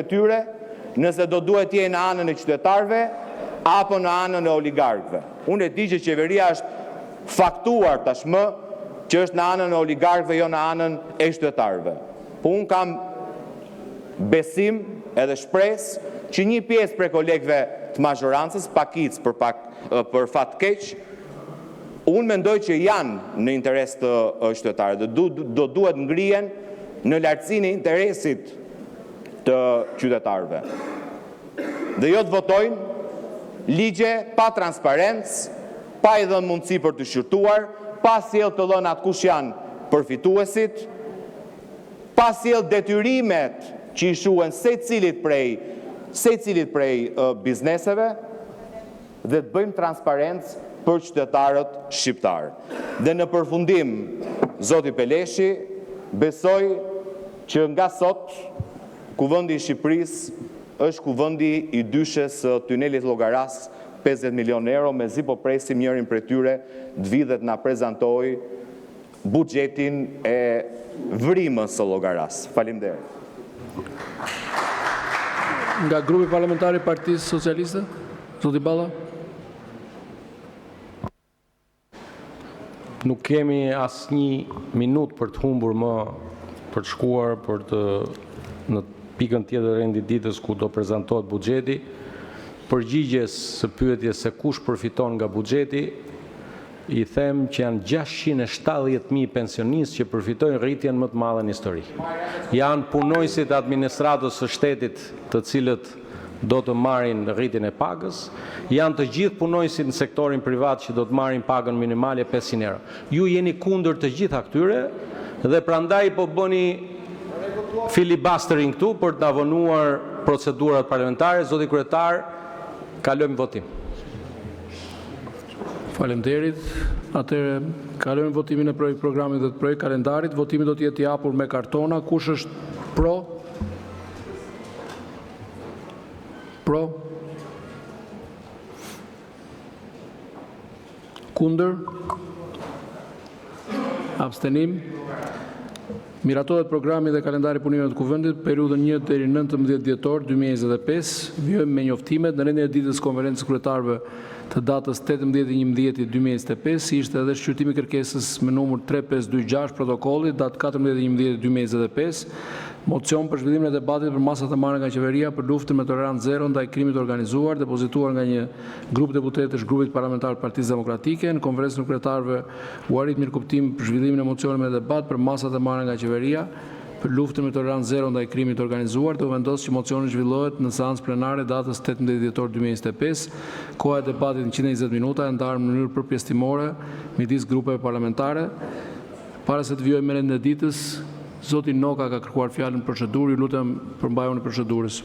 e tyre, nëse do duhet jenë në anën e qytetarëve apo në anën e oligarkëve. Unë e di që qeveria është faktuar tashmë që është në anën e oligarkëve, jo në anën e qytetarëve. Po unë kam besim edhe shpresë që një pjesë prej kolegëve të majorancës, pakic për fat keq, unë mendoj që janë në interes të qytetarëve, do duhet ngrihen në lartësinë e interesit të qytetarëve. Dhe jo të votojnë ligje pa transparencë, pa i dhënë mundësi për të shqyrtuar, pa sjellë të dhënë atë kush janë përfituesit, pa sjellë detyrimet që i shuhen secilit prej bizneseve, dhe të bëjmë transparencë për qytetarët shqiptarë. Dhe në përfundim, zoti Peleshi, besoj që nga sot, kuvendi i Shqipërisë është kuvendi i dyshes tunelit Llogaras, 50 milion euro, mezi po presim njërin prej tyre të vidhet na prezantoj buxhetin e vrimës së Llogaras. Faleminderit. Nga grupi parlamentar i Partisë Socialiste, zoti Balla. Nuk kemi asnjë minutë për të humbur më, për të shkuar në pikën tjetër rendi ditës ku do prezantohet buxheti. Përgjigjes së pyetjes se kush përfiton nga buxheti, i them që janë 670.000 pensionistë që përfitojnë rritjen më të madhe në histori. Janë punojësit e administratës së shtetit, të cilët do të marrin rritjen e pagës, janë të gjithë punojësit në sektorin privat që do të marrin pagën minimale 500 euro. Ju jeni kundër të gjitha këtyre dhe prandaj po bëni filibustering këtu për të avonuar procedurat parlamentare. Zoti kryetar, kalojmë votim. Faleminderit. Atëherë kalojmë votimin e programit dhe të projekt kalendarit. Votimi do të jetë i hapur me kartona. Kush është pro? Pro? Kundër? Abstenim? Miratohet programi dhe kalendari punimeve të kuvendit periudhën 1 deri 19 dhjetor 2025. Vijojmë me njoftimet në rendin e ditës konferencës kryetarëve të datës 18/11/2025, si ishte edhe shqyrtimi i kërkesës me numër 3526 protokollit datë 14/11/2025, mocion për zhvillimin e debatit për masat e marrë nga qeveria për luftën me tolerancë zero ndaj krimit organizuar, depozituar nga një grup deputetësh grupit parlamentar të Partisë Demokratike. Në konferencën e kryetarëve u arrit mirëkuptim për zhvillimin e mocionit me debat për masat e marrë nga qeveria për luftën me tolerancë zero ndaj krimit organizuar, dhe u vendos që mocioni zhvillohet në seancë plenare datës 18 dhjetor 2025. Koha e debatit në 120 minuta e ndarë në mënyrë përpjesëtimore midis grupeve parlamentare. Para se të vijojmë me rendin e ditës, zoti Noka ka kërkuar fjalën procedurë, ju lutem përmbajuni procedurës.